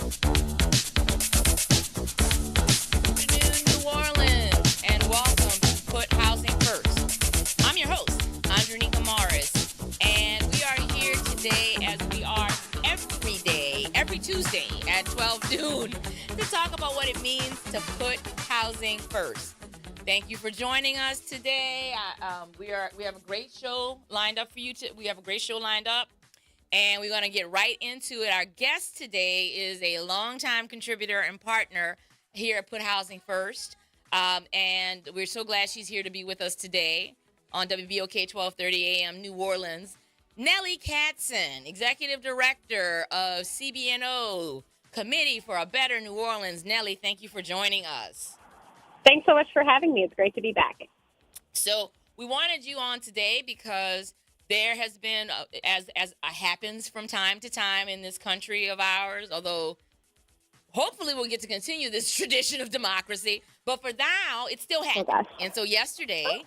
Afternoon, New Orleans, and welcome to Put Housing First. I'm your host, Andrenica Morris, and we are here today as we are every day, every Tuesday at 12 noon to talk about what it means to put housing first. Thank you for joining us today. We have a great show lined up for you. We have a great show lined up. And we're going to get right into it. Our guest today is a longtime contributor and partner here at Put Housing First. And we're so glad she's here to be with us today on WBOK 1230 AM New Orleans. Nellie Katzen, Executive Director of CBNO, Committee for a Better New Orleans. Nellie, thank you for joining us. Thanks so much for having me. It's great to be back. So we wanted you on today because there has been, as happens from time to time in this country of ours, although hopefully we'll get to continue this tradition of democracy, but for now, it still happens. gosh. And so yesterday,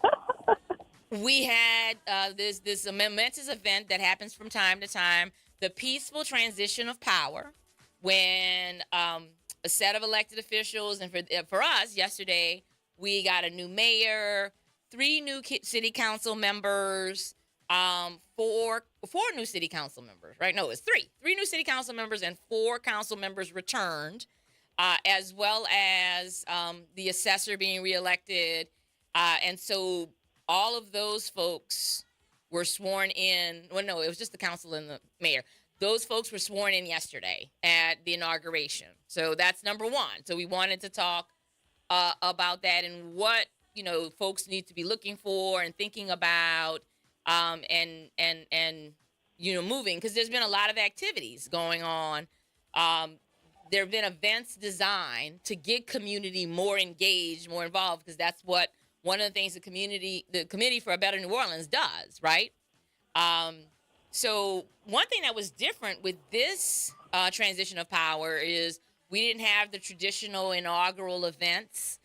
we had this momentous event that happens from time to time, the peaceful transition of power, when a set of elected officials, and for us, yesterday, we got a new mayor, 3 new city council members, 4 new city council members, right? No, it's 3 new city council members and 4 council members returned, as well as the assessor being reelected. And so all of those folks were sworn in. Well, no, it was just the council and the mayor. Those folks were sworn in yesterday at the inauguration. So that's number 1. So we wanted to talk about that and what, folks need to be looking for and thinking about. And moving, because there's been a lot of activities going on. There have been events designed to get community more engaged, more involved, because that's what one of the things the Committee for a Better New Orleans does, right? So one thing that was different with this transition of power is we didn't have the traditional inaugural events.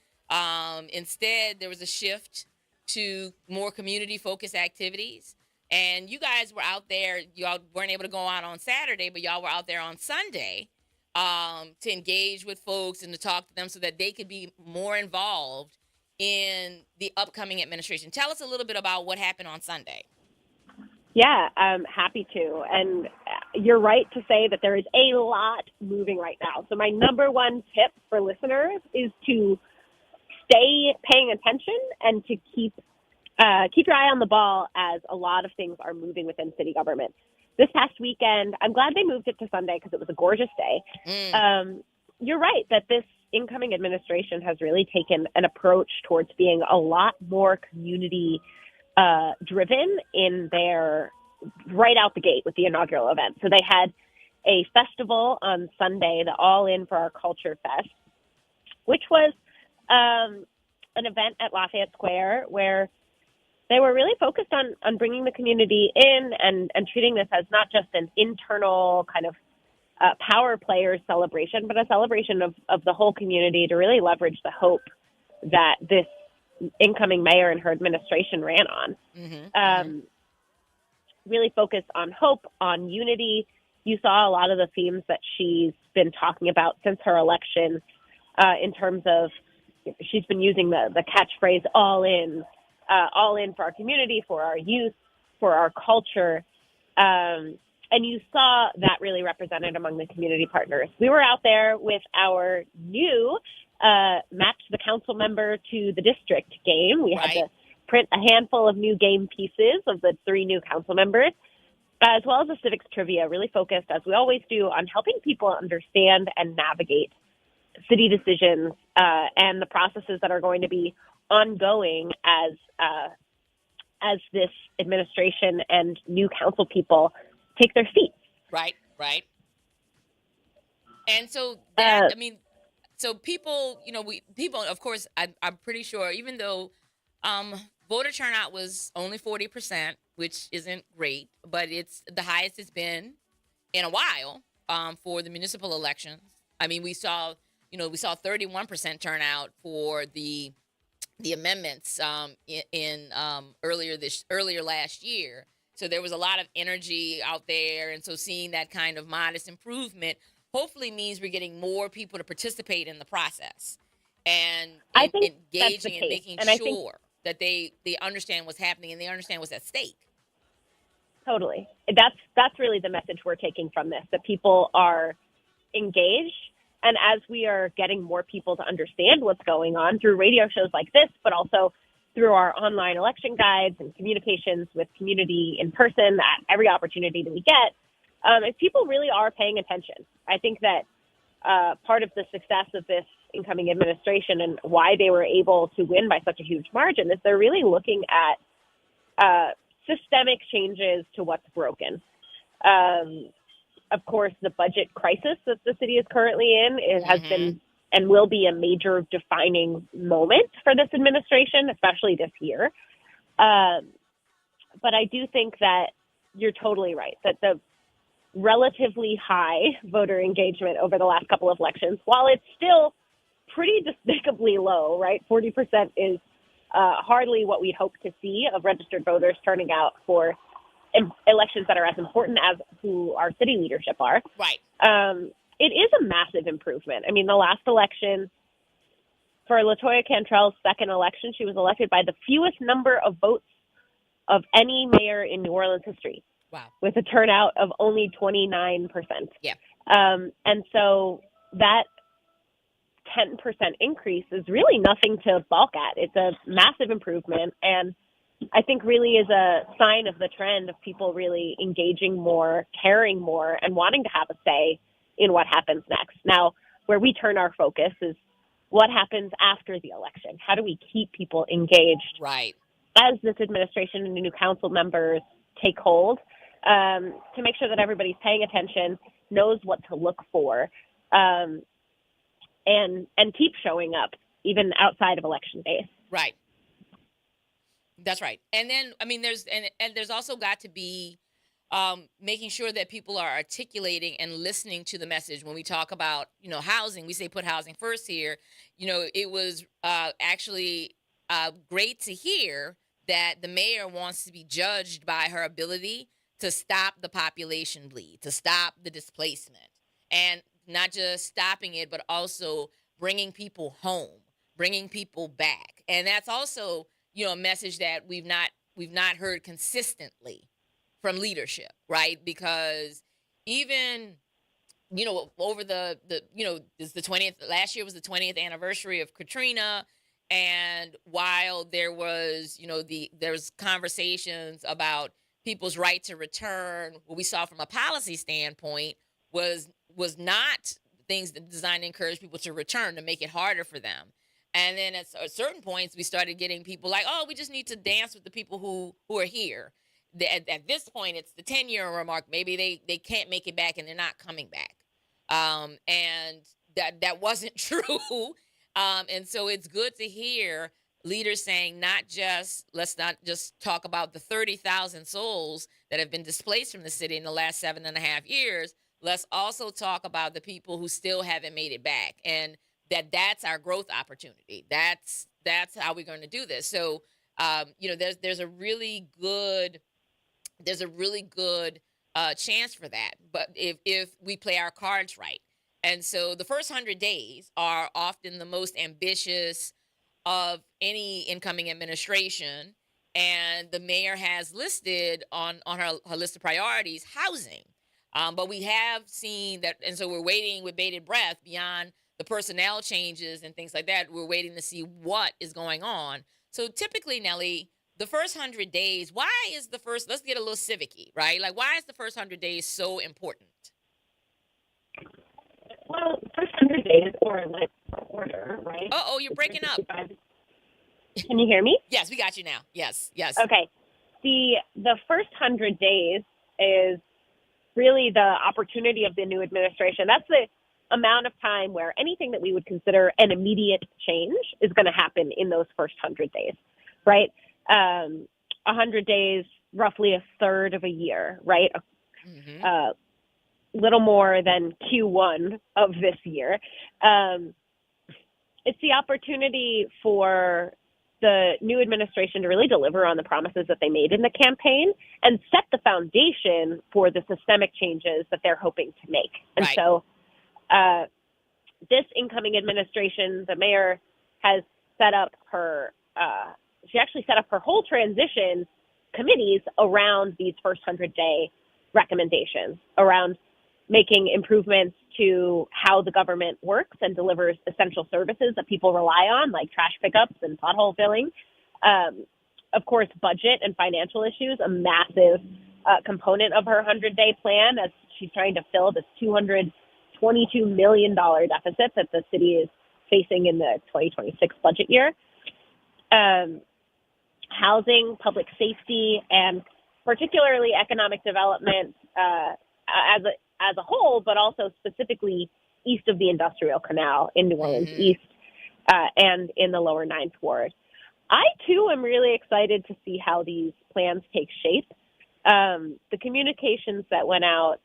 Instead, there was a shift to more community-focused activities. And you guys were out there. Y'all weren't able to go out on Saturday, but y'all were out there on Sunday to engage with folks and to talk to them so that they could be more involved in the upcoming administration. Tell us a little bit about what happened on Sunday. Yeah, I'm happy to. And you're right to say that there is a lot moving right now. So my number 1 tip for listeners is to stay paying attention and to keep your eye on the ball as a lot of things are moving within city government. This past weekend, I'm glad they moved it to Sunday because it was a gorgeous day. You're right that this incoming administration has really taken an approach towards being a lot more community driven in their right out the gate with the inaugural event. So they had a festival on Sunday, the All In for Our Culture Fest, which was an event at Lafayette Square where they were really focused on bringing the community in and treating this as not just an internal kind of power players celebration, but a celebration of the whole community to really leverage the hope that this incoming mayor and her administration ran on. Really focused on hope, on unity. You saw a lot of the themes that she's been talking about since her election in terms of she's been using the catchphrase all in for our community, for our youth, for our culture. And you saw that really represented among the community partners. We were out there with our new match the council member to the district game. We had to print a handful of new game pieces of the 3 new council members, as well as a civics trivia, really focused, as we always do, on helping people understand and navigate city decisions and the processes that are going to be ongoing as this administration and new council people take their seats. Right. And so that, so people, of course, I'm pretty sure, even though voter turnout was only 40%, which isn't great, but it's the highest it's been in a while for the municipal elections. I mean, we saw 31% turnout for the amendments in earlier last year. So there was a lot of energy out there, and so seeing that kind of modest improvement, hopefully means we're getting more people to participate in the process and I think that's the engaging and case. making And I think sure that they understand what's happening and they understand what's at stake. totally. That's really the message we're taking from this, that people are engaged. And as we are getting more people to understand what's going on through radio shows like this, but also through our online election guides and communications with community in person at every opportunity that we get, if people really are paying attention. I think that part of the success of this incoming administration and why they were able to win by such a huge margin is they're really looking at systemic changes to what's broken. Of course, the budget crisis that the city is currently in, it has been and will be a major defining moment for this administration, especially this year. But I do think that you're totally right, that the relatively high voter engagement over the last couple of elections, while it's still pretty despicably low, right? 40% is hardly what we'd hope to see of registered voters turning out for elections that are as important as who our city leadership are. Right. It is a massive improvement. I mean, the last election for LaToya Cantrell's second election, she was elected by the fewest number of votes of any mayor in New Orleans history. Wow. With a turnout of only 29%. Yeah. And so that 10% increase is really nothing to balk at. It's a massive improvement, and I think really is a sign of the trend of people really engaging more, caring more, and wanting to have a say in what happens next. Now, where we turn our focus is what happens after the election. How do we keep people engaged Right. as this administration and the new council members take hold, to make sure that everybody's paying attention, knows what to look for, and keep showing up even outside of election days. Right. That's right. And then, I mean, there's also got to be making sure that people are articulating and listening to the message. When we talk about, housing, we say put housing first here. It was actually great to hear that the mayor wants to be judged by her ability to stop the population bleed, to stop the displacement, and not just stopping it, but also bringing people home, bringing people back. And that's also, a message that we've not heard consistently from leadership, right? Because even, over it's the 20th, last year was the 20th anniversary of Katrina. And while there was, there's conversations about people's right to return, what we saw from a policy standpoint was not things that designed to encourage people to return, to make it harder for them. And then at certain points, we started getting people like, oh, we just need to dance with the people who are here. At this point, it's the 10-year remark. Maybe they can't make it back and they're not coming back. And that wasn't true. And so it's good to hear leaders saying let's not just talk about the 30,000 souls that have been displaced from the city in the last 7.5 years. Let's also talk about the people who still haven't made it back, and that's our growth opportunity. That's how we're going to do this. So, there's a really good chance for that. But if we play our cards right. And so the first 100 days are often the most ambitious of any incoming administration. And the mayor has listed on her list of priorities housing. But we have seen that, and so we're waiting with bated breath beyond the personnel changes and things like that. We're waiting to see what is going on. So typically, Nellie, the first 100 days, let's get a little civic-y, right? Like, why is the first 100 days so important? Well, first 100 days, or like order, right? Oh, you're breaking up. Can you hear me? Yes, we got you now. Yes. Okay. The first 100 days is really the opportunity of the new administration. That's the amount of time where anything that we would consider an immediate change is going to happen in those first 100 days, right? 100 days, roughly a third of a year, right? Little more than Q1 of this year. It's the opportunity for the new administration to really deliver on the promises that they made in the campaign and set the foundation for the systemic changes that they're hoping to make. And so This incoming administration, the mayor has set up her, she actually set up her whole transition committees around these first 100-day recommendations, around making improvements to how the government works and delivers essential services that people rely on, like trash pickups and pothole filling. Of course, budget and financial issues, a massive component of her 100-day plan, as she's trying to fill this $222 million deficit that the city is facing in the 2026 budget year. Housing, public safety, and particularly economic development as a whole, but also specifically east of the Industrial Canal in New Orleans East and in the lower Ninth Ward. I, too, am really excited to see how these plans take shape. The communications that went out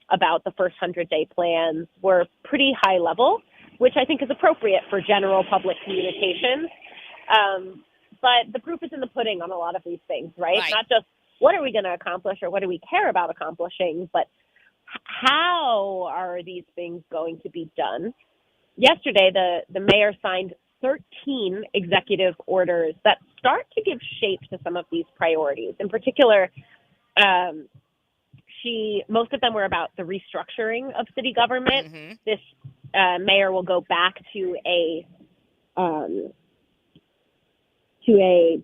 about the first 100-day plans were pretty high level, which I think is appropriate for general public communications. But the proof is in the pudding on a lot of these things, right? Not just what are we going to accomplish or what do we care about accomplishing, but how are these things going to be done? Yesterday, the mayor signed 13 executive orders that start to give shape to some of these priorities. In particular, most of them were about the restructuring of city government. This mayor will go back to a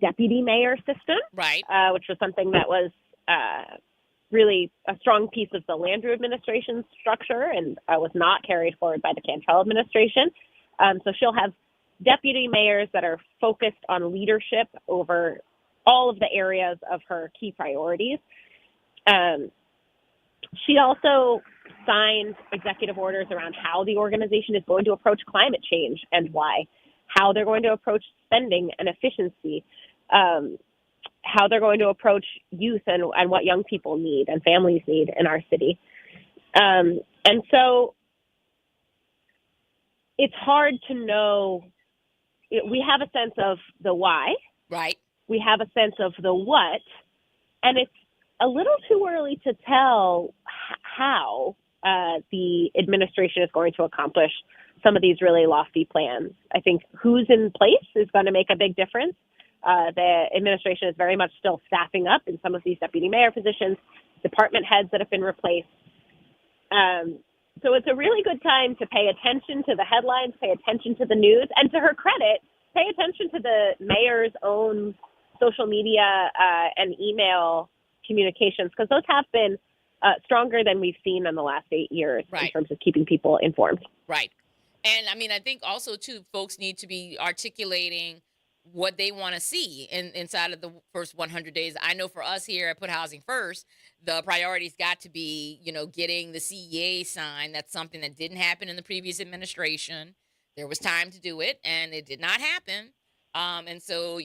deputy mayor system, which was something that was really a strong piece of the Landrieu administration's structure and was not carried forward by the Cantrell administration. So she'll have deputy mayors that are focused on leadership over all of the areas of her key priorities. She also signed executive orders around how the organization is going to approach climate change and why, how they're going to approach spending and efficiency, how they're going to approach youth and what young people need and families need in our city. And so it's hard to know. We have a sense of the why. Right. We have a sense of the what. And it's a little too early to tell how the administration is going to accomplish some of these really lofty plans. I think who's in place is going to make a big difference. The administration is very much still staffing up in some of these deputy mayor positions, department heads that have been replaced. So it's a really good time to pay attention to the headlines, pay attention to the news, and to her credit, pay attention to the mayor's own social media and email communications, because those have been stronger than we've seen in the last 8 years in terms of keeping people informed. Right. And I mean, I think also, too, folks need to be articulating what they want to see inside of the first 100 days. I know for us here at Put Housing First, the priority's got to be, getting the CEA signed. That's something that didn't happen in the previous administration. There was time to do it, and it did not happen. And so,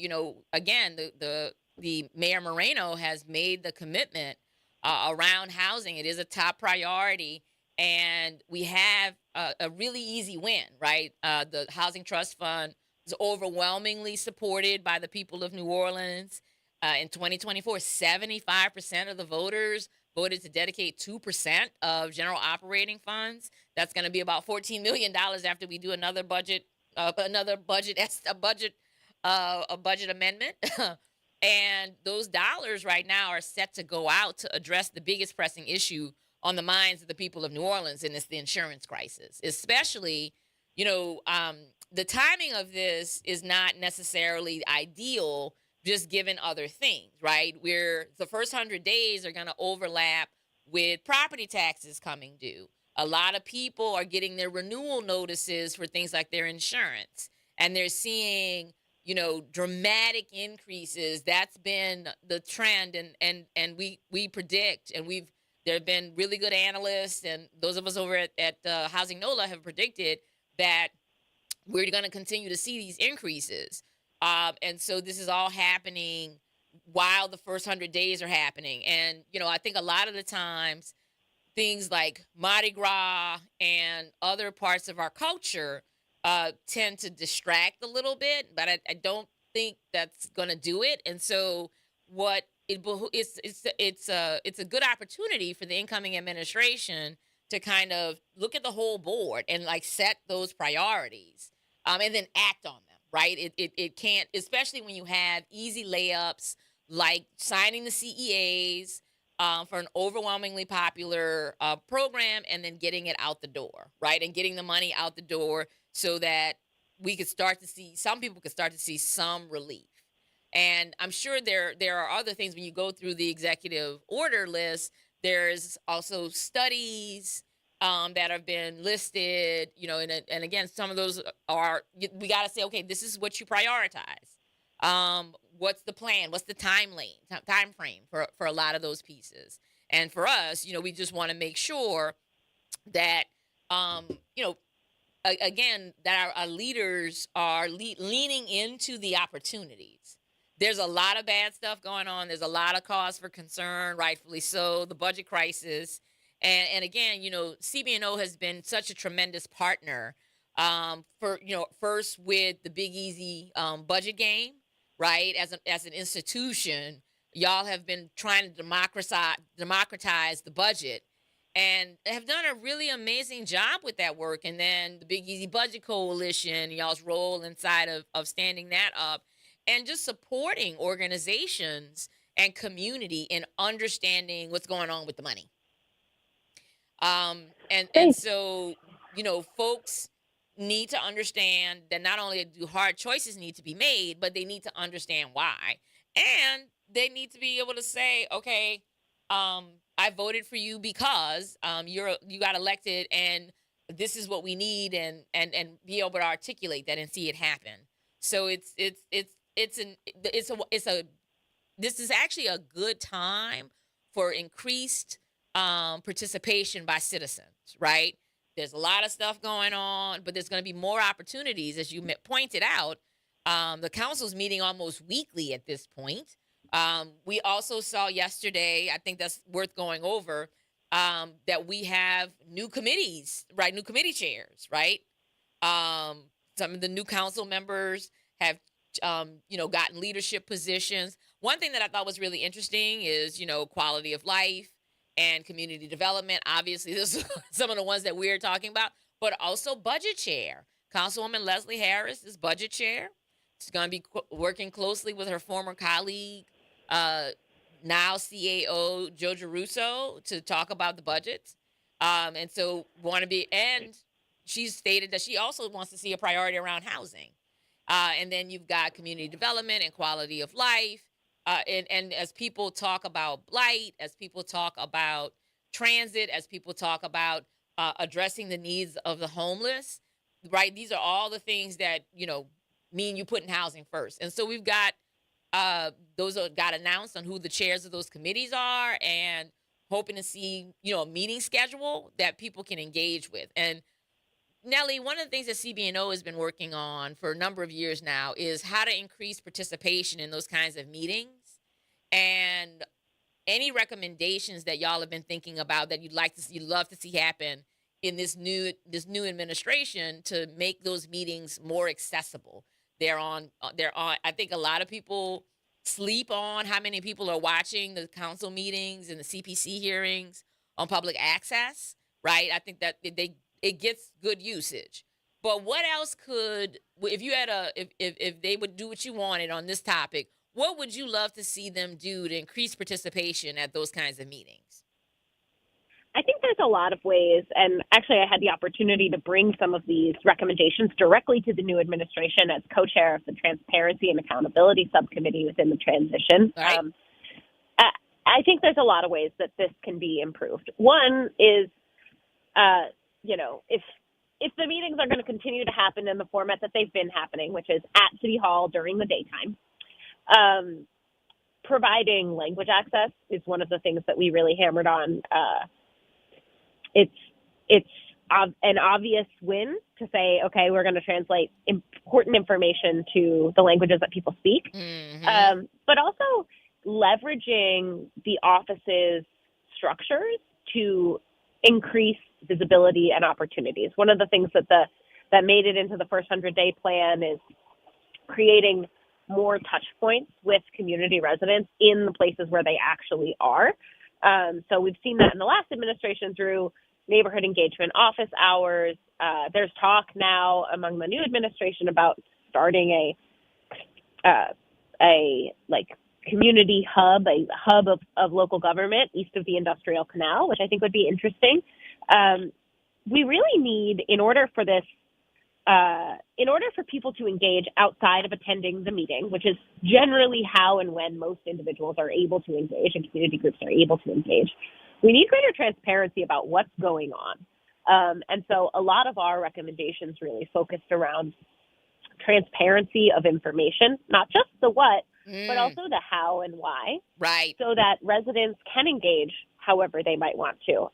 again, the Mayor Moreno has made the commitment around housing. It is a top priority. And we have a really easy win, right? The Housing Trust Fund is overwhelmingly supported by the people of New Orleans. In 2024, 75% of the voters voted to dedicate 2% of general operating funds. That's going to be about $14 million after we do another budget amendment. And those dollars right now are set to go out to address the biggest pressing issue on the minds of the people of New Orleans, and it's the insurance crisis. Especially, the timing of this is not necessarily ideal, just given other things, right? Where the first 100 days are going to overlap with property taxes coming due. A lot of people are getting their renewal notices for things like their insurance, and they're seeing, dramatic increases. That's been the trend, and we predict, and there have been really good analysts, and those of us over at Housing NOLA have predicted that we're going to continue to see these increases. And so this is all happening while the first 100 days are happening. And, I think a lot of the times things like Mardi Gras and other parts of our culture tend to distract a little bit, but I don't think that's going to do it. And so it's a good opportunity for the incoming administration to kind of look at the whole board and like set those priorities, and then act on them, right? It can't, especially when you have easy layups like signing the CEAs, for an overwhelmingly popular program, and then getting it out the door, right? And getting the money out the door so that we could start to see, some people could start to see some relief. And I'm sure there are other things when you go through the executive order list. There's also studies that have been listed, and again, some of those are, we got to say, okay, this is what you prioritize. What's the plan? What's the time frame for a lot of those pieces? And for us, we just want to make sure that, um, you know, again, that our leaders are leaning into the opportunities. There's a lot of bad stuff going on. There's a lot of cause for concern, rightfully so. The budget crisis, and again, CBNO has been such a tremendous partner, for first with the Big Easy budget game, right? As an institution, y'all have been trying to democratize the budget, and have done a really amazing job with that work. And then the Big Easy Budget Coalition, y'all's role inside of standing that up, and just supporting organizations and community in understanding what's going on with the money. And so, folks need to understand that not only do hard choices need to be made, but they need to understand why. And they need to be able to say, okay, I voted for you because you got elected, and this is what we need, and be able to articulate that and see it happen. So this is actually a good time for increased participation by citizens, right? There's a lot of stuff going on, but there's going to be more opportunities, as you pointed out. The council's meeting almost weekly at this point. We also saw yesterday, I think that's worth going over, that we have new committees, right? New committee chairs, right? Some of the new council members have, gotten leadership positions. One thing that I thought was really interesting is, quality of life and community development. Obviously, this is some of the ones that we're talking about, but also budget chair. Councilwoman Leslie Harris is budget chair. She's going to be working closely with her former colleague, now CAO Joe Giarrusso, to talk about the budget. And so and she's stated that she also wants to see a priority around housing. And then you've got community development and quality of life. And as people talk about blight, as people talk about transit, as people talk about addressing the needs of the homeless, right? These are all the things that, mean you putting housing first. And so we've got those got announced on who the chairs of those committees are, and hoping to see, a meeting schedule that people can engage with. And Nellie, one of the things that CBNO has been working on for a number of years now is how to increase participation in those kinds of meetings, and any recommendations that y'all have been thinking about that you'd love to see happen in this new administration to make those meetings more accessible. They're on. I think a lot of people sleep on how many people are watching the council meetings and the CPC hearings on public access, right? I think that it gets good usage. But what else if you had if they would do what you wanted on this topic, what would you love to see them do to increase participation at those kinds of meetings? I think there's a lot of ways, and actually I had the opportunity to bring some of these recommendations directly to the new administration as co-chair of the Transparency and Accountability Subcommittee within the transition. Right. I think there's a lot of ways that this can be improved. One is, if the meetings are going to continue to happen in the format that they've been happening, which is at City Hall during the daytime, providing language access is one of the things that we really hammered on. It's an obvious win to say, okay, we're going to translate important information to the languages that people speak, but also leveraging the office's structures to increase visibility and opportunities. One of the things that made it into the first 100-day plan is creating more touch points with community residents in the places where they actually are. So we've seen that in the last administration through neighborhood engagement office hours. There's talk now among the new administration about starting a like community hub, a hub of local government east of the Industrial Canal, which I think would be interesting. We really need, in order for people to engage outside of attending the meeting, which is generally how and when most individuals are able to engage and community groups are able to engage, we need greater transparency about what's going on. And so a lot of our recommendations really focused around transparency of information, not just the what, but also the how and why, right? So that residents can engage however they might want to.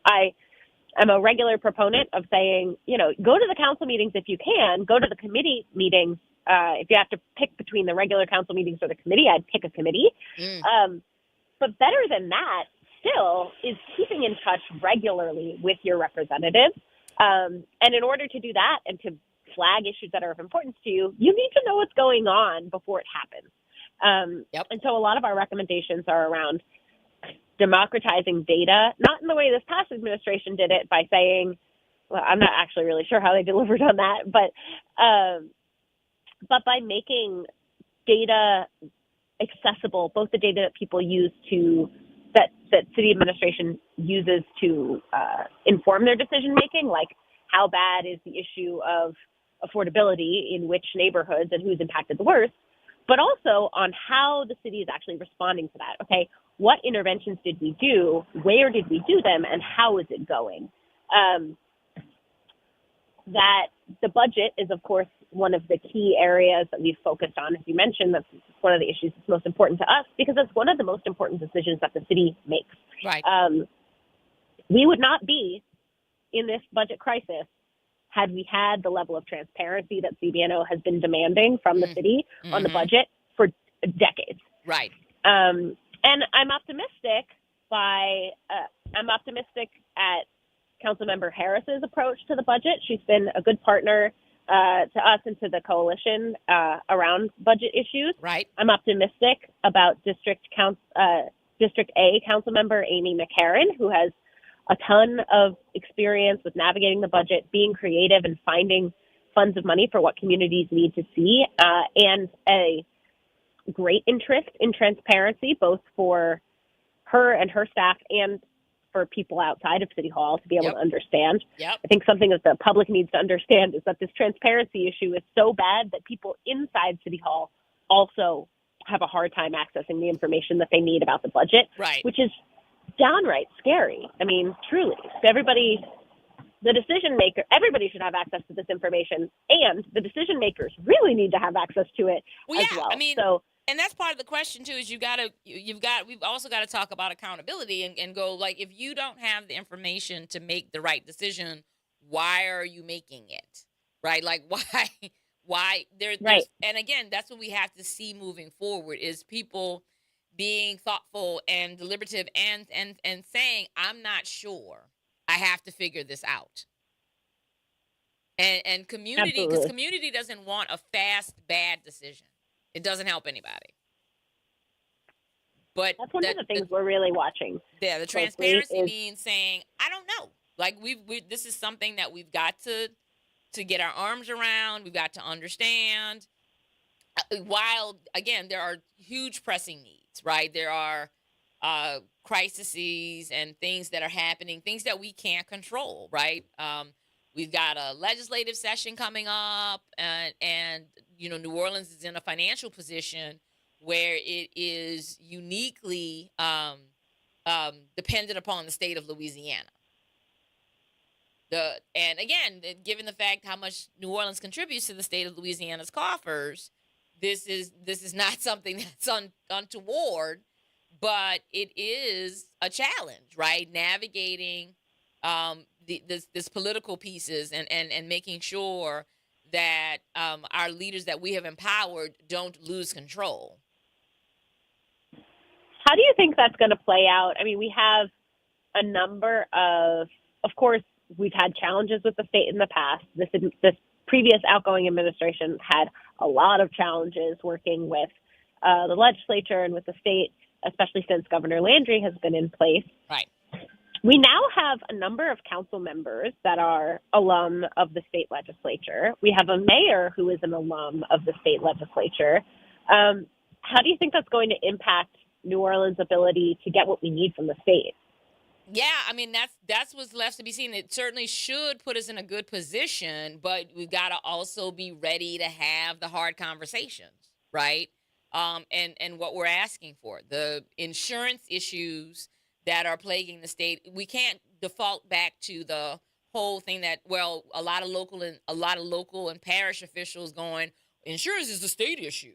I'm a regular proponent of saying, go to the council meetings if you can, go to the committee meetings. If you have to pick between the regular council meetings or the committee, I'd pick a committee. But better than that still is keeping in touch regularly with your representatives. And in order to do that and to flag issues that are of importance to you, you need to know what's going on before it happens. And so a lot of our recommendations are around democratizing data, not in the way this past administration did it by saying, well, I'm not actually really sure how they delivered on that, but by making data accessible, both the data that people use that city administration uses to inform their decision making, like how bad is the issue of affordability in which neighborhoods and who's impacted the worst, but also on how the city is actually responding to that. Okay, what interventions did we do? Where did we do them? And how is it going? That the budget is, of course, one of the key areas that we've focused on. As you mentioned, that's one of the issues that's most important to us because it's one of the most important decisions that the city makes. Right. We would not be in this budget crisis had we had the level of transparency that CBNO has been demanding from the city on the budget for decades. Right. And I'm optimistic at Councilmember Harris's approach to the budget. She's been a good partner to us and to the coalition around budget issues. Right. I'm optimistic about District A Councilmember Amy McCarron, who has a ton of experience with navigating the budget, being creative and finding funds of money for what communities need to see, and a great interest in transparency, both for her and her staff and for people outside of City Hall to be able to understand. I think something that the public needs to understand is that this transparency issue is so bad that people inside City Hall also have a hard time accessing the information that they need about the budget, which is downright scary. I mean, truly, everybody should have access to this information, and the decision makers really need to have access to it as well. I mean, and that's part of the question too, is we've also got to talk about accountability and go, like, if you don't have the information to make the right decision, why are you making it? Right? Like, why there's, and again, that's what we have to see moving forward is people being thoughtful and deliberative and saying, I'm not sure. I have to figure this out. And community, because community doesn't want a fast, bad decision. It doesn't help anybody. But that's one of the things we're really watching. Yeah, the transparency means saying, I don't know. Like this is something that we've got to get our arms around. We've got to understand. While again, there are huge pressing needs, right? There are crises and things that are happening, things that we can't control, right? We've got a legislative session coming up, and New Orleans is in a financial position where it is uniquely dependent upon the state of Louisiana. And again, given the fact how much New Orleans contributes to the state of Louisiana's coffers, this is not something that's untoward, but it is a challenge, right? Navigating this political pieces and making sure that our leaders that we have empowered don't lose control. How do you think that's going to play out? I mean, we have a number of course, we've had challenges with the state in the past. This previous outgoing administration had a lot of challenges working with the legislature and with the state, especially since Governor Landry has been in place. Right. We now have a number of council members that are alum of the state legislature. We have a mayor who is an alum of the state legislature. How do you think that's going to impact New Orleans' ability to get what we need from the state? Yeah, I mean that's what's left to be seen. It certainly should put us in a good position, but we've got to also be ready to have the hard conversations, right? And what we're asking for, the insurance issues that are plaguing the state, we can't default back to the whole thing that, well, a lot of local and parish officials going, insurance is the state issue,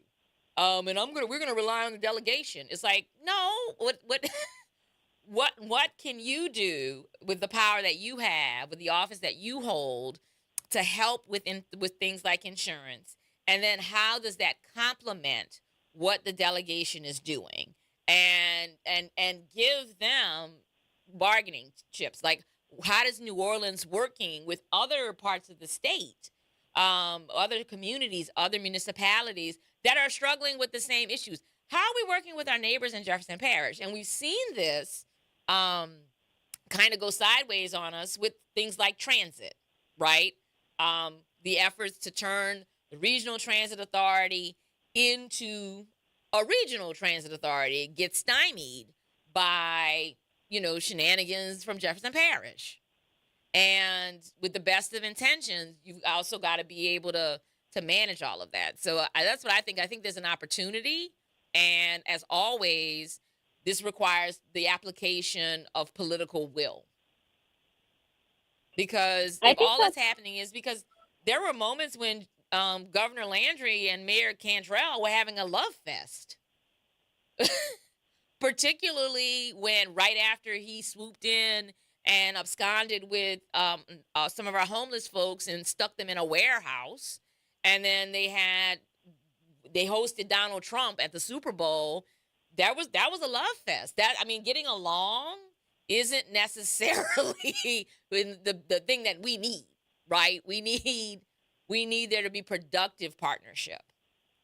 and we're gonna rely on the delegation. It's like, no, what what can you do with the power that you have, with the office that you hold, to help with things like insurance? And then how does that complement what the delegation is doing? And give them bargaining chips. Like, how does New Orleans working with other parts of the state, other communities, other municipalities that are struggling with the same issues? How are we working with our neighbors in Jefferson Parish? And we've seen this kind of go sideways on us with things like transit, right? The efforts to turn the regional transit authority into a regional transit authority get stymied by, shenanigans from Jefferson Parish. And with the best of intentions, you've also got to be able to manage all of that. So that's what I think. I think there's an opportunity, and as always, this requires the application of political will. Because I if think all that's that's happening is because there were moments when Governor Landry and Mayor Cantrell were having a love fest, particularly when right after he swooped in and absconded with some of our homeless folks and stuck them in a warehouse, and then they hosted Donald Trump at the Super Bowl. That was a love fest. That, I mean, getting along isn't necessarily the thing that we need, right? We need there to be productive partnership.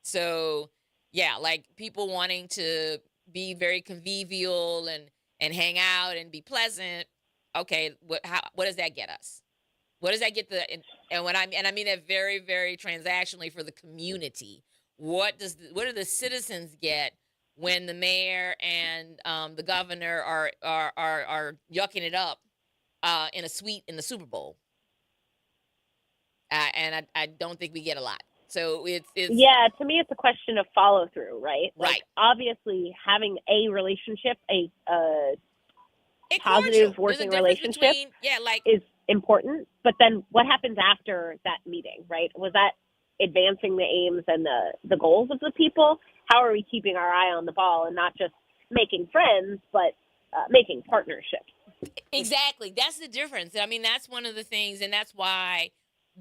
So yeah, like people wanting to be very convivial and hang out and be pleasant. Okay, what does that get us? What does that get and I mean that very, very transactionally for the community. What do the citizens get when the mayor and the governor are yucking it up in a suite in the Super Bowl? And I don't think we get a lot. So it's Yeah, to me, it's a question of follow through, right? Like, right. obviously, having a relationship, a A positive cordial. There's a working difference relationship, between, yeah, like, is important. But then, what happens after that meeting, right? Was that advancing the aims and the goals of the people? How are we keeping our eye on the ball and not just making friends, but making partnerships? exactly. That's the difference. I mean, that's one of the things, and that's why,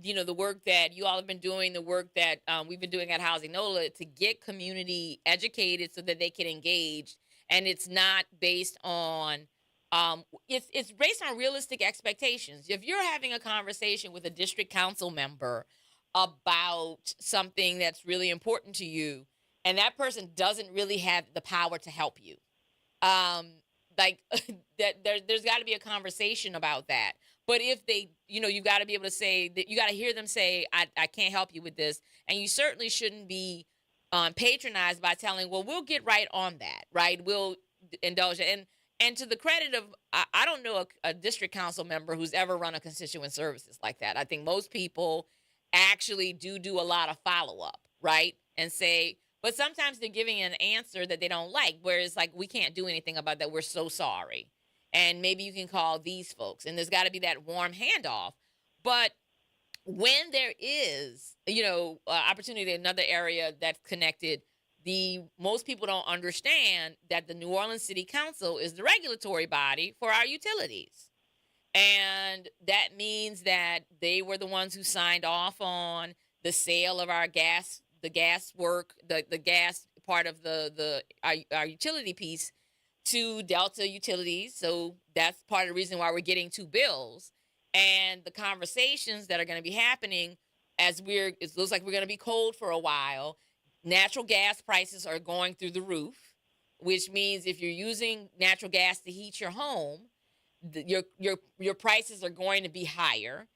the work that you all have been doing, the work that we've been doing at Housing NOLA to get community educated so that they can engage, and it's not based on. It's based on realistic expectations. If you're having a conversation with a district council member about something that's really important to you, and that person doesn't really have the power to help you, um like there's got to be a conversation about that. But if they, you've got to be able to say that, you got to hear them say, I can't help you with this. And you certainly shouldn't be patronized by telling, well, we'll get right on that, right? We'll indulge it. And to the credit of, I don't know a district council member who's ever run a constituent services like that. I think most people actually do a lot of follow up, right? And say, but sometimes they're giving an answer that they don't like, whereas like, we can't do anything about that. We're so sorry. And maybe you can call these folks. And there's got to be that warm handoff. But when there is, opportunity in another area that's connected, the most people don't understand that the New Orleans City Council is the regulatory body for our utilities. And that means that they were the ones who signed off on the sale of our gas, the gas work, the gas part of our utility piece to Delta Utilities. So that's part of the reason why we're getting two bills. And the conversations that are going to be happening it looks like we're going to be cold for a while. Natural gas prices are going through the roof, which means if you're using natural gas to heat your home, your prices are going to be higher.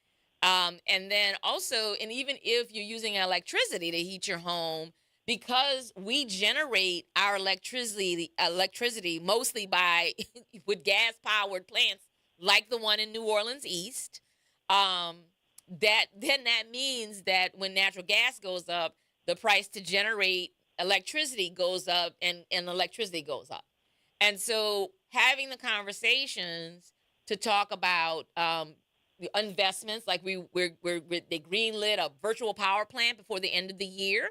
And then also, and even if you're using electricity to heat your home, because we generate our electricity mostly by with gas powered plants like the one in New Orleans East, um, that means that when natural gas goes up, the price to generate electricity goes up, and electricity goes up. And so having the conversations to talk about the investments, like they greenlit a virtual power plant before the end of the year,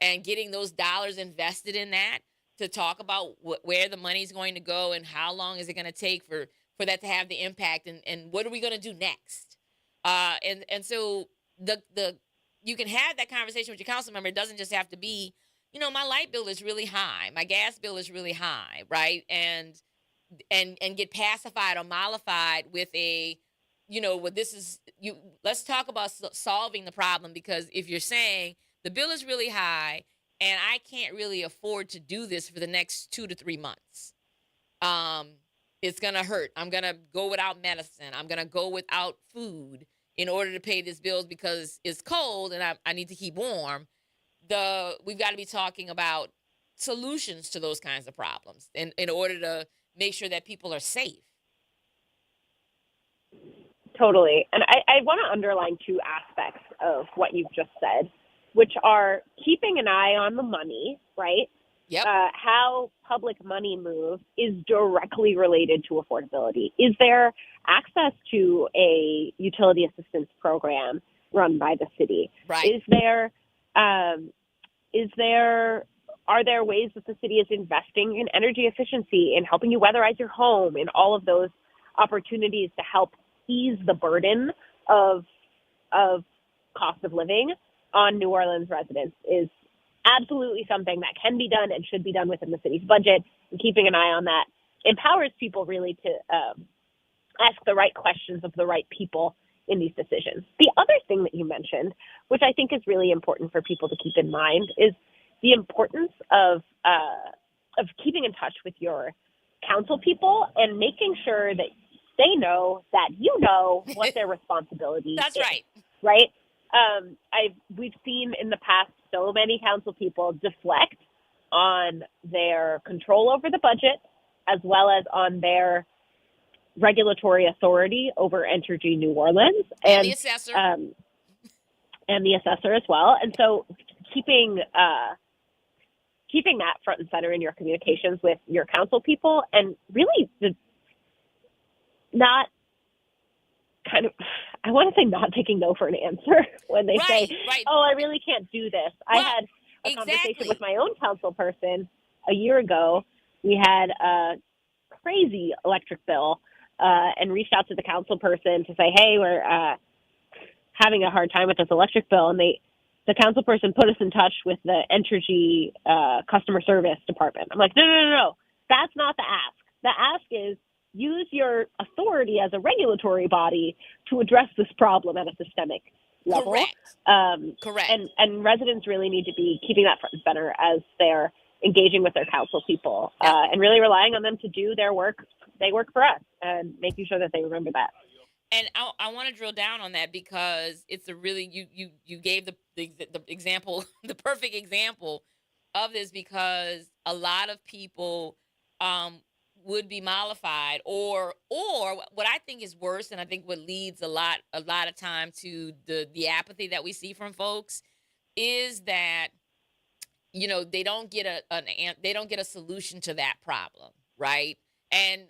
and getting those dollars invested in that, to talk about where the money's going to go and how long is it going to take for that to have the impact, and what are we going to do next. And so the you can have that conversation with your council member. It doesn't just have to be, my light bill is really high, my gas bill is really high, right? And get pacified or mollified with what this is. Let's talk about solving the problem, because if you're saying the bill is really high and I can't really afford to do this for the next 2 to 3 months, um, it's gonna hurt. I'm gonna go without medicine. I'm gonna go without food in order to pay this bills because it's cold and I need to keep warm. We've got to be talking about solutions to those kinds of problems in order to make sure that people are safe. Totally. And I want to underline two aspects of what you've just said, which are keeping an eye on the money, right? Yep. How public money moves is directly related to affordability. Is there access to a utility assistance program run by the city? Right. Are there ways that the city is investing in energy efficiency, in helping you weatherize your home, in all of those opportunities to help ease the burden of cost of living on New Orleans residents? Is absolutely something that can be done and should be done within the city's budget, and keeping an eye on that empowers people really to ask the right questions of the right people in these decisions. The other thing that you mentioned, which I think is really important for people to keep in mind, is the importance of keeping in touch with your council people and making sure that they know that you know what their responsibility That's is. right. Right? We've seen in the past so many council people deflect on their control over the budget, as well as on their regulatory authority over Entergy New Orleans, and the assessor, and the assessor as well. And so, keeping that front and center in your communications with your council people, and really not taking no for an answer when they say, right. "Oh, I really can't do this." Well, I had a conversation with my own council person a year ago. We had a crazy electric bill, and reached out to the council person to say, "Hey, we're having a hard time with this electric bill," and the council person put us in touch with the Entergy customer service department. I'm like, no, that's not the ask. The ask is use your authority as a regulatory body to address this problem at a systemic level. Correct. And residents really need to be keeping that front and center as they're engaging with their council people, and really relying on them to do their work. They work for us, and making sure that they remember that. And I want to drill down on that, because it's a really, you gave the example, the perfect example of this, because a lot of people would be mollified, or what I think is worse, and I think what leads a lot of time to the apathy that we see from folks, is that they don't get a solution to that problem, right? And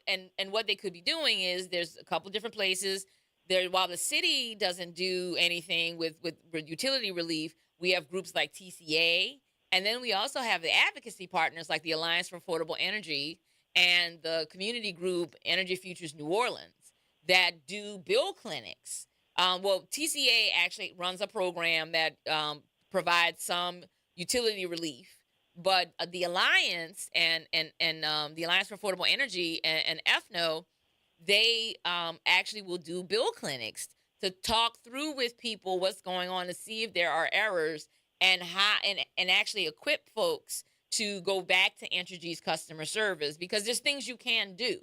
what they could be doing is, there's a couple different places there. While the city doesn't do anything with utility relief, we have groups like TCA, and then we also have the advocacy partners like the Alliance for Affordable Energy and the community group Energy Futures New Orleans that do bill clinics. Well, TCA actually runs a program that provides some utility relief, but the Alliance and the Alliance for Affordable Energy and FNO, they actually will do bill clinics to talk through with people what's going on, to see if there are errors, and how and actually equip folks to go back to Entergy's customer service, because there's things you can do.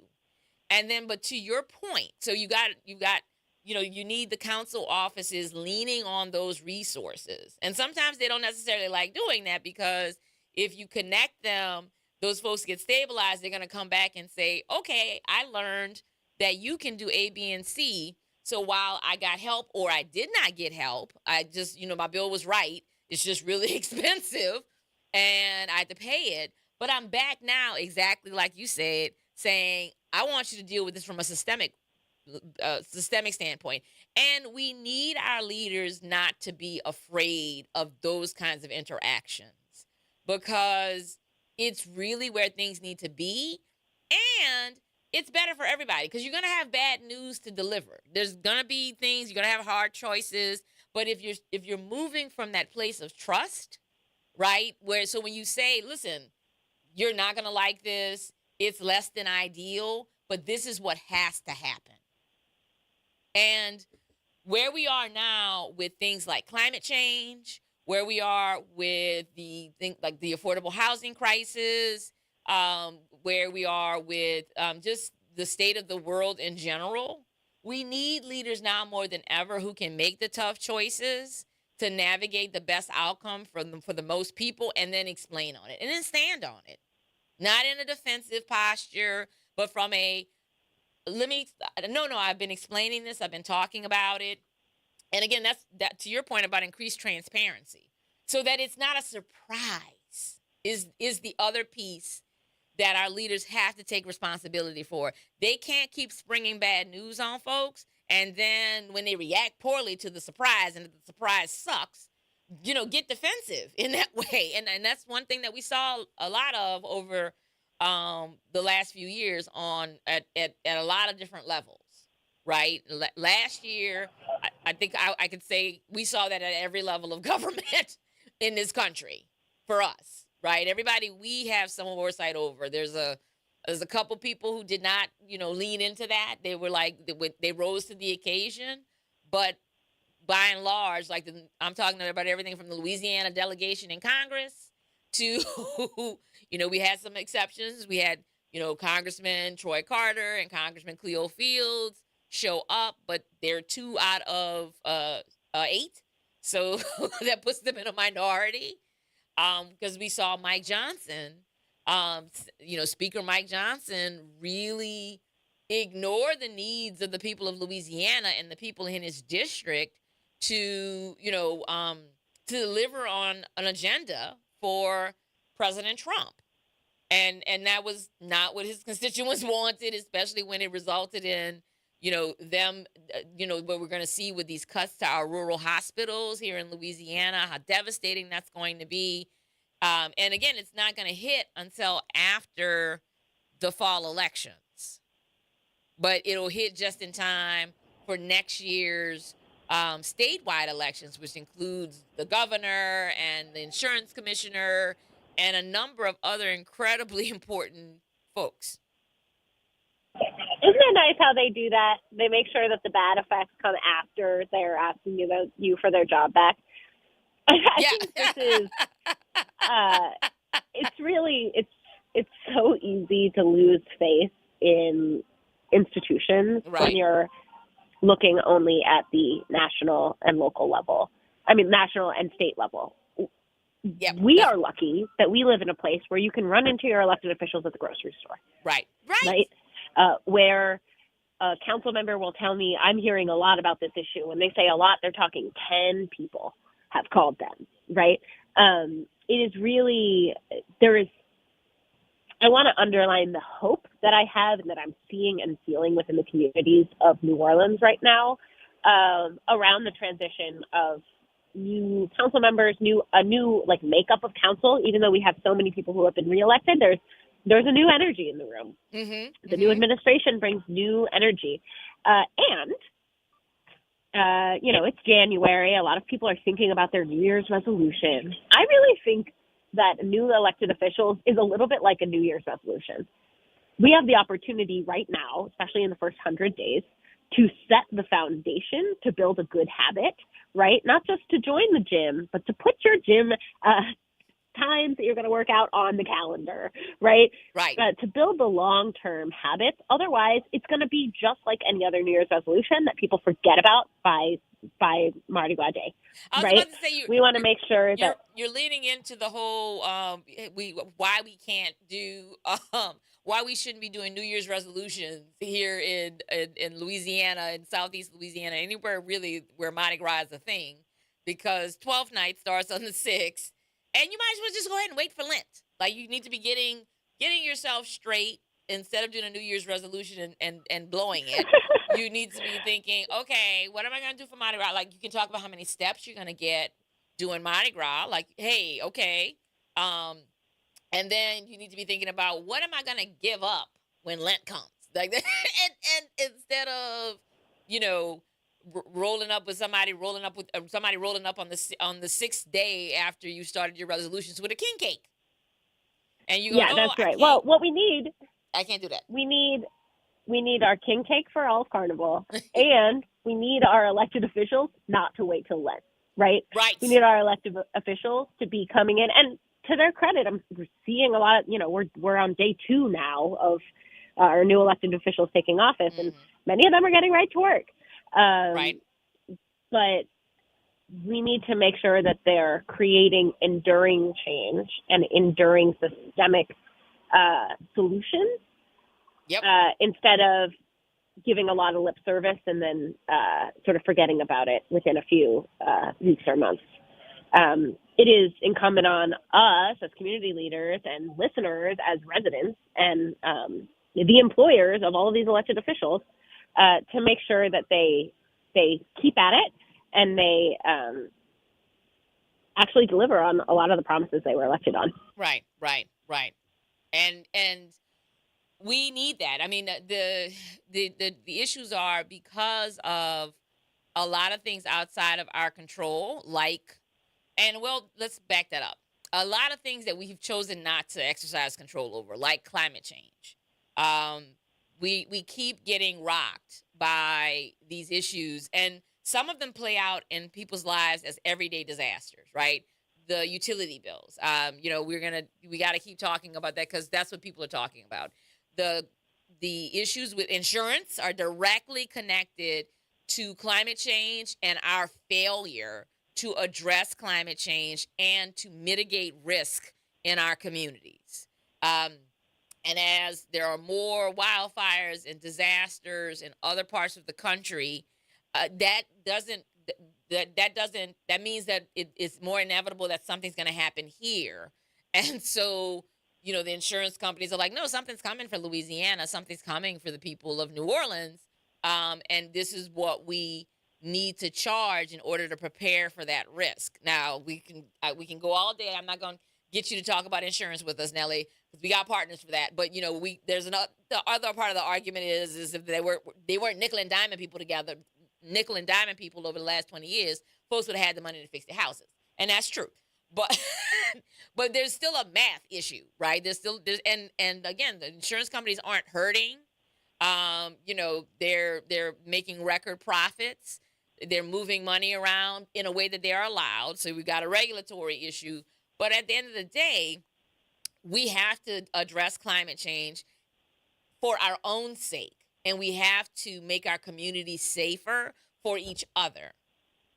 And then, but to your point, so you got, you need the council offices leaning on those resources. And sometimes they don't necessarily like doing that, because if you connect them, those folks get stabilized. They're going to come back and say, okay, I learned that you can do A, B, and C. So while I got help or I did not get help, I just, my bill was right. It's just really expensive and I had to pay it. But I'm back now, exactly like you said, saying, I want you to deal with this from a systemic standpoint. And we need our leaders not to be afraid of those kinds of interactions, because it's really where things need to be. And it's better for everybody, because you're going to have bad news to deliver. There's going to be things, you're going to have hard choices. But if you're moving from that place of trust, right? So when you say, listen, you're not going to like this, it's less than ideal, but this is what has to happen. And where we are now with things like climate change, where we are with the affordable housing crisis, where we are with just the state of the world in general, we need leaders now more than ever who can make the tough choices to navigate the best outcome for the most people, and then explain on it and then stand on it. Not in a defensive posture, but from I've been explaining this. I've been talking about it. And again, that to your point about increased transparency, so that it's not a surprise is the other piece that our leaders have to take responsibility for. They can't keep springing bad news on folks, and then when they react poorly to the surprise, and the surprise sucks, get defensive in that way. And that's one thing that we saw a lot of over the last few years at a lot of different levels, right? Last year, I think I could say we saw that at every level of government in this country for us, right? Everybody we have some oversight over. There's a couple people who did not, lean into that. They were like, they rose to the occasion, but by and large, I'm talking about everything from the Louisiana delegation in Congress to, we had some exceptions. We had, Congressman Troy Carter and Congressman Cleo Fields show up, but they're 2 out of 8. So that puts them in a minority. Because we saw Mike Johnson, Speaker Mike Johnson really ignore the needs of the people of Louisiana and the people in his district to deliver on an agenda for President Trump. And that was not what his constituents wanted, especially when it resulted in, them, what we're going to see with these cuts to our rural hospitals here in Louisiana, how devastating that's going to be. And again, it's not going to hit until after the fall elections, but it'll hit just in time for next year's statewide elections, which includes the governor and the insurance commissioner and a number of other incredibly important folks. Isn't it nice how they do that? They make sure that the bad effects come after they're asking you for their job back. I think this is, it's so easy to lose faith in institutions when you're looking only at the national and local level. I mean, national and state level. Yep. We are lucky that we live in a place where you can run into your elected officials at the grocery store. Right. Where a council member will tell me, I'm hearing a lot about this issue. When they say a lot, they're talking 10 people have called them, right? It is really, I want to underline the hope that I have and that I'm seeing and feeling within the communities of New Orleans right now, around the transition of new council members, a new makeup of council. Even though we have so many people who have been reelected, there's a new energy in the room. The new administration brings new energy, and it's January. A lot of people are thinking about their New Year's resolution. I really think that new elected officials is a little bit like a New Year's resolution. We have the opportunity right now, especially in the first 100 days, to set the foundation to build a good habit, right? Not just to join the gym, but to put your gym times that you're going to work out on the calendar, right? Right. To build the long-term habits. Otherwise, it's going to be just like any other New Year's resolution that people forget about by Mardi Gras Day, I was right? about to say We want to make sure that you're leaning into the whole why we can't do why we shouldn't be doing New Year's resolutions here in Louisiana, in Southeast Louisiana, anywhere really where Mardi Gras is a thing, because 12th night starts on the 6th, and you might as well just go ahead and wait for Lent. Like, you need to be getting yourself straight instead of doing a New Year's resolution and blowing it. You need to be thinking, okay, what am I going to do for Mardi Gras? Like, you can talk about how many steps you're going to get doing Mardi Gras. Like, hey, okay. And then you need to be thinking about, what am I going to give up when Lent comes? Like, and instead of, you know, rolling up with somebody, rolling up on the 6th day after you started your resolutions with a king cake. And you go, yeah, that's right. Well, what we need, I can't do that. we need our king cake for Olive Carnival, and we need our elected officials not to wait till Lent, right? Right. We need our elected officials to be coming in, and to their credit, I'm seeing a lot. We're on day 2 now of our new elected officials taking office, and many of them are getting right to work. Right. But we need to make sure that they're creating enduring change and enduring systemic solutions. Yep. Instead of giving a lot of lip service and then sort of forgetting about it within a few weeks or months. It is incumbent on us as community leaders and listeners as residents and the employers of all of these elected officials to make sure that they keep at it and they actually deliver on a lot of the promises they were elected on. Right. And we need that. I mean, the issues are because of a lot of things outside of our control, let's back that up. A lot of things that we've chosen not to exercise control over, like climate change. We keep getting rocked by these issues, and some of them play out in people's lives as everyday disasters, right? The utility bills. We got to keep talking about that because that's what people are talking about. The issues with insurance are directly connected to climate change and our failure to address climate change and to mitigate risk in our communities. And as there are more wildfires and disasters in other parts of the country, that means that it's more inevitable that something's going to happen here. And so, the insurance companies are like, no, something's coming for Louisiana. Something's coming for the people of New Orleans. And this is what we need to charge in order to prepare for that risk. Now, we can go all day. I'm not going to get you to talk about insurance with us, Nellie, because we got partners for that. But, the other part of the argument is if they weren't nickel and diamond people over the last 20 years, folks would have had the money to fix their houses. And that's true. But but there's still a math issue, right? And again, the insurance companies aren't hurting. They're making record profits. They're moving money around in a way that they are allowed. So we've got a regulatory issue. But at the end of the day, we have to address climate change for our own sake. And we have to make our communities safer for each other,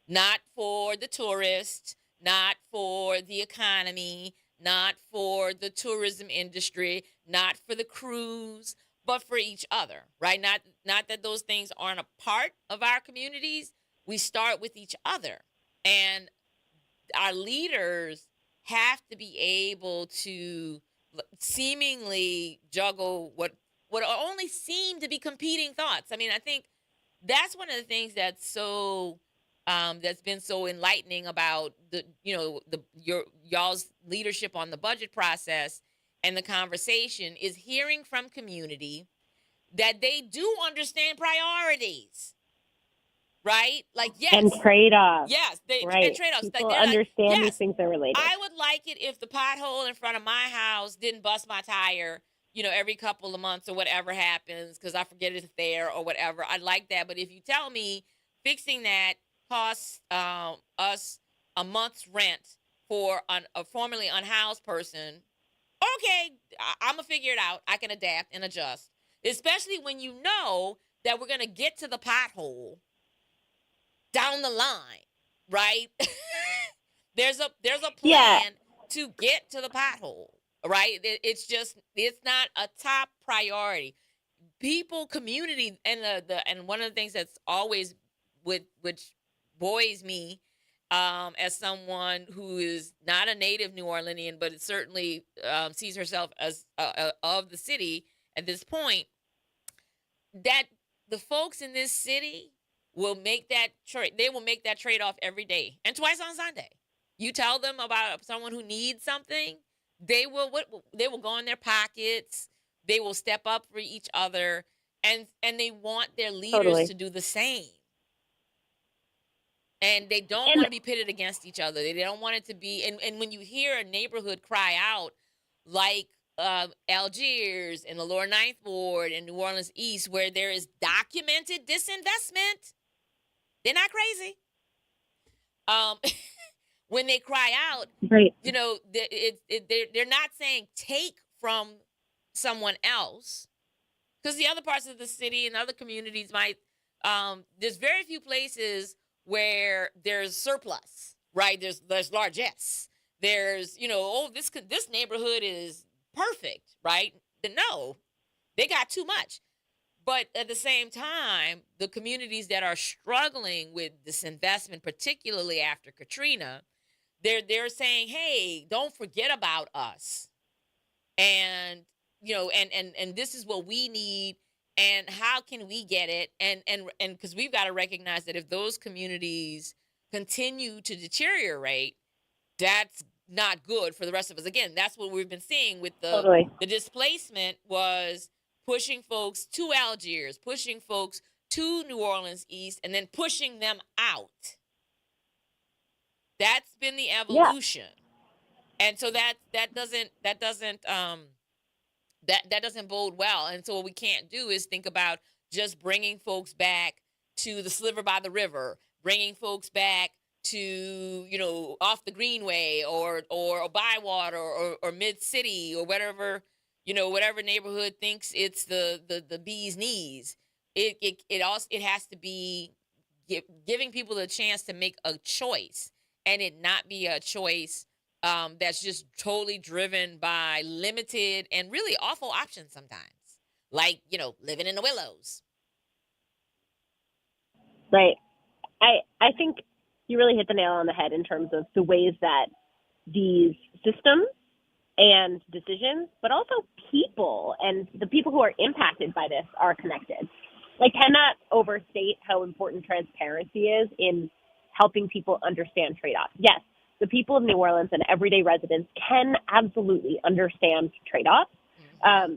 not for the tourists, not for the economy, not for the tourism industry, not for the cruise, but for each other, right? Not that those things aren't a part of our communities. We start with each other. And our leaders have to be able to seemingly juggle what only seem to be competing thoughts. I mean, I think that's one of the things that's so that's been so enlightening about y'all's leadership on the budget process and the conversation is hearing from community that they do understand priorities, right? Like, yes. And trade-offs. Yes. Right. And trade-offs. People like, understand like, yes, these things are related. I would like it if the pothole in front of my house didn't bust my tire, every couple of months or whatever happens because I forget it's there or whatever. I'd like that. But if you tell me fixing that costs us a month's rent for a formerly unhoused person, okay, I'm gonna figure it out. I can adapt and adjust, especially when you know that we're gonna get to the pothole down the line, right? there's a Yeah, plan to get to the pothole, right? It's not a top priority. People, community, and and one of the things that's always which buoys me, as someone who is not a native New Orleanian, but it certainly sees herself as of the city at this point, that the folks in this city will make that trade. They will make that trade off every day and twice on Sunday. You tell them about someone who needs something, they will go in their pockets. They will step up for each other, and they want their leaders totally. to do the same. And they don't And want to be pitted against each other. They don't want it to be. And when you hear a neighborhood cry out, like Algiers and the Lower Ninth Ward and New Orleans East, where there is documented disinvestment, they're not crazy. Um, when they cry out, right, you know, they're not saying take from someone else, because the other parts of the city and other communities might. There's very few places where there's surplus, right? There's largesse. There's, oh, this neighborhood is perfect, right? No, they got too much. But at the same time, the communities that are struggling with this investment, particularly after Katrina, they're saying, hey, don't forget about us. And and this is what we need, and how can we get it, and because we've got to recognize that if those communities continue to deteriorate, that's not good for the rest of us. Again, that's what we've been seeing with totally. the displacement, was pushing folks to Algiers, pushing folks to New Orleans East, and then pushing them out. That's been the Yeah, evolution. And so that doesn't bode well. And so what we can't do is think about just bringing folks back to the sliver by the river, bringing folks back to, off the Greenway or Bywater or Mid City or whatever neighborhood thinks it's the bee's knees. It has to be giving people the chance to make a choice, and it not be a choice that's just totally driven by limited and really awful options sometimes, like living in the Willows. right. I think you really hit the nail on the head in terms of the ways that these systems and decisions, but also people and the people who are impacted by this are connected. I cannot overstate how important transparency is in helping people understand trade-offs. Yes, the people of New Orleans and everyday residents can absolutely understand trade-offs, Mm-hmm.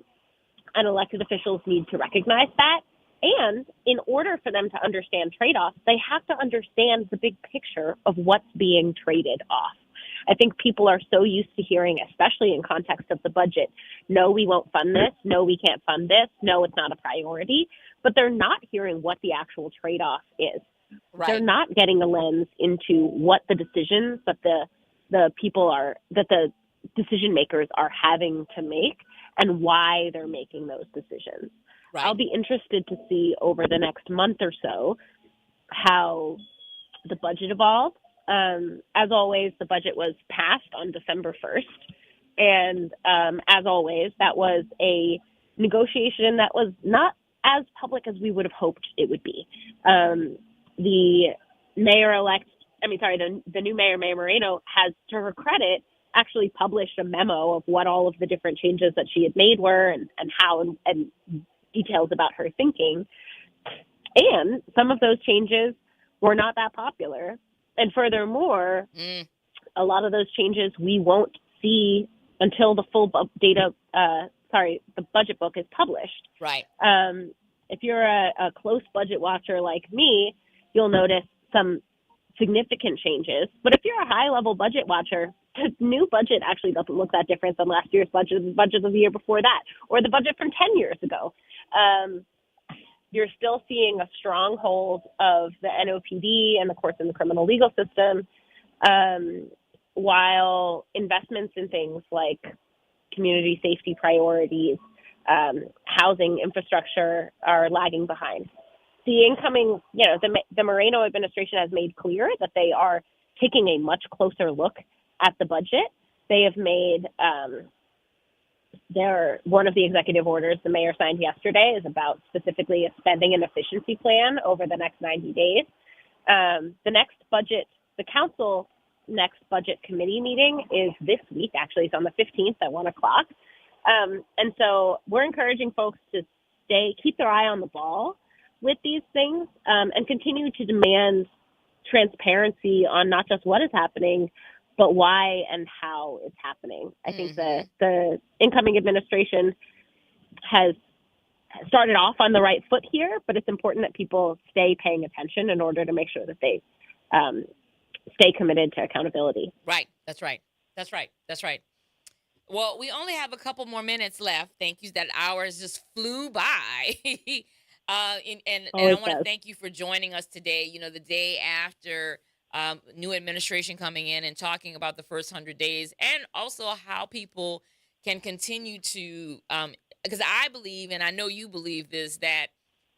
and elected officials need to recognize that. And in order for them to understand trade-offs, they have to understand the big picture of what's being traded off. I think people are so used to hearing, especially in context of the budget, no, we won't fund this. No, we can't fund this. No, it's not a priority. But they're not hearing what the actual trade-off is. They're Right. not getting a lens into what the decisions that the decision makers are having to make and why they're making those decisions. Right. I'll be interested to see over the next month or so how the budget evolves. As always, the budget was passed on December 1st. And as always, that was a negotiation that was not as public as we would have hoped it would be. The mayor-elect, the new mayor, Mayor Moreno, has, to her credit, actually published a memo of what all of the different changes that she had made were and how and details about her thinking. And some of those changes were not that popular. And furthermore, a lot of those changes we won't see until the full the budget book is published. Right. If you're a close budget watcher like me, you'll notice some significant changes. But if you're a high-level budget watcher, the new budget actually doesn't look that different than last year's budget, the budget of the year before that, or the budget from 10 years ago. You're still seeing a strong hold of the NOPD and the courts and the criminal legal system. while investments in things like community safety priorities, housing infrastructure are lagging behind. The incoming, the Moreno administration has made clear that they are taking a much closer look at the budget. They have made one of the executive orders the mayor signed yesterday is about specifically a spending and efficiency plan over the next 90 days. The council next budget committee meeting is this week. Actually, it's on the 15th at 1 o'clock. And so we're encouraging folks to keep their eye on the ball with these things, and continue to demand transparency on not just what is happening, but why and how it's happening. I think the incoming administration has started off on the right foot here, but it's important that people stay paying attention in order to make sure that they stay committed to accountability. Right. That's right. Well, we only have a couple more minutes left. Thank you. That hours just flew by. And I want to thank you for joining us today, the day after new administration coming in and talking about the first 100 days, and also how people can continue to, because I believe, and I know you believe this, that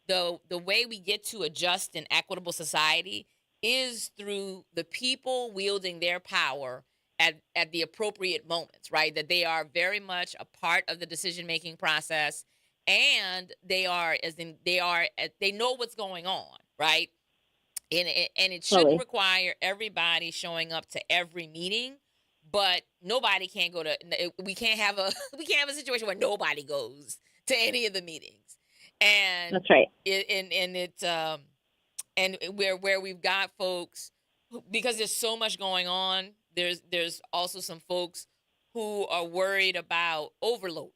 the way we get to a just and equitable society is through the people wielding their power at the appropriate moments, right? That they are very much a part of the decision-making process, and they know what's going on, right? And it shouldn't require everybody showing up to every meeting, but nobody can go to. We can't have a situation where nobody goes to any of the meetings, and that's right. And where we've got folks, because there's so much going on. There's also some folks who are worried about overload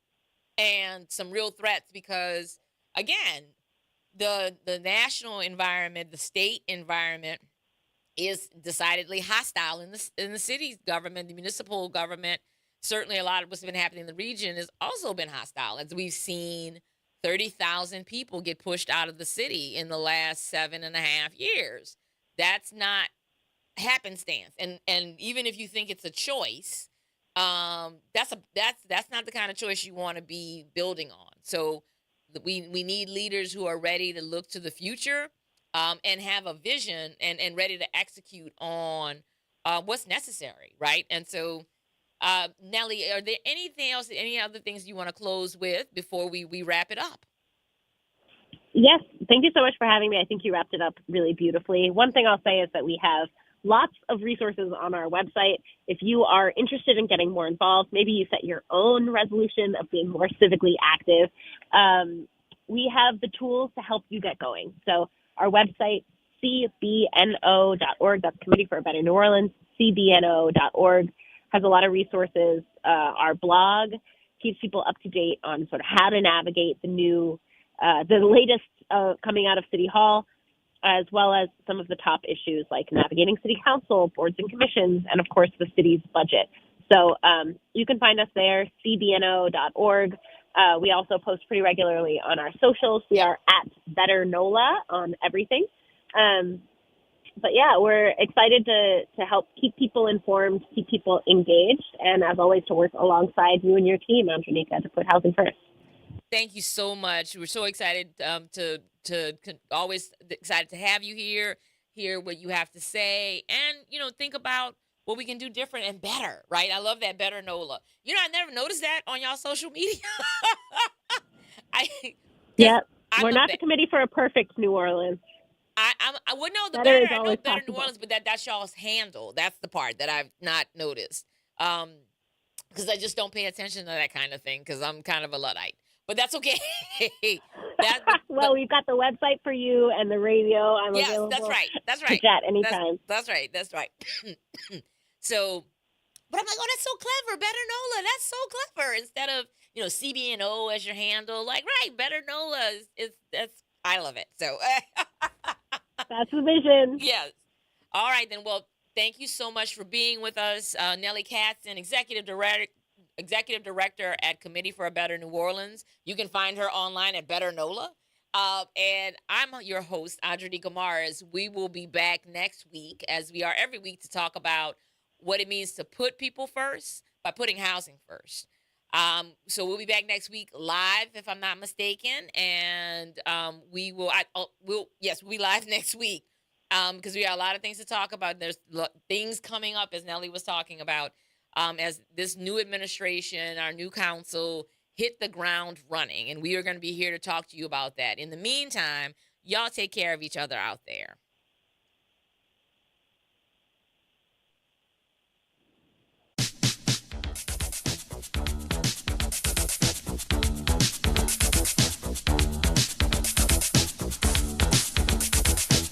and some real threats, because again, the national environment, the state environment is decidedly hostile in the city's government, the municipal government. Certainly a lot of what's been happening in the region has also been hostile, as we've seen 30,000 people get pushed out of the city in the last 7.5 years. That's not happenstance. And even if you think it's a choice, that's not the kind of choice you want to be building on. So we need leaders who are ready to look to the future, and have a vision and ready to execute on what's necessary, right? And so, Nellie, are there any other things you want to close with before we wrap it up? Yes. Thank you so much for having me. I think you wrapped it up really beautifully. One thing I'll say is that we have lots of resources on our website. If you are interested in getting more involved, maybe you set your own resolution of being more civically active, we have the tools to help you get going. So our website, cbno.org, that's Committee for a Better New Orleans, cbno.org, has a lot of resources. Our blog keeps people up to date on sort of how to navigate the latest coming out of City Hall, as well as some of the top issues like navigating city council, boards and commissions, and of course the city's budget. So you can find us there, cbno.org. We also post pretty regularly on our socials. We are at Better NOLA on everything. But yeah, we're excited to help keep people informed, keep people engaged, and as always, to work alongside you and your team, Andronika, to put housing first. Thank you so much. We're so excited always excited to have you here, hear what you have to say, and think about what we can do different and better, right? I love that, Better NOLA. I never noticed that on y'all social media. We're not the Committee for a Perfect New Orleans. I would know the better. I know Better New Orleans, but that's y'all's handle. That's the part that I've not noticed. Because I just don't pay attention to that kind of thing, because I'm kind of a Luddite. But that's okay. We've got the website for you and the radio. I'm available. That's right. To chat anytime. That's right. So, but I'm like, oh, that's so clever. Better NOLA. That's so clever. Instead of CBNO as your handle, like, right, Better NOLA I love it. So that's the vision. Yes. All right then. Well, thank you so much for being with us, Nellie Katzen, Executive Director at Committee for a Better New Orleans. You can find her online at Better NOLA. And I'm your host, Andronika Mars. We will be back next week, as we are every week, to talk about what it means to put people first by putting housing first. So we'll be back next week live, if I'm not mistaken, and we will. We'll be live next week because we got a lot of things to talk about. There's things coming up, as Nellie was talking about, as this new administration, our new council hit the ground running, and we are going to be here to talk to you about that. In the meantime, y'all take care of each other out there.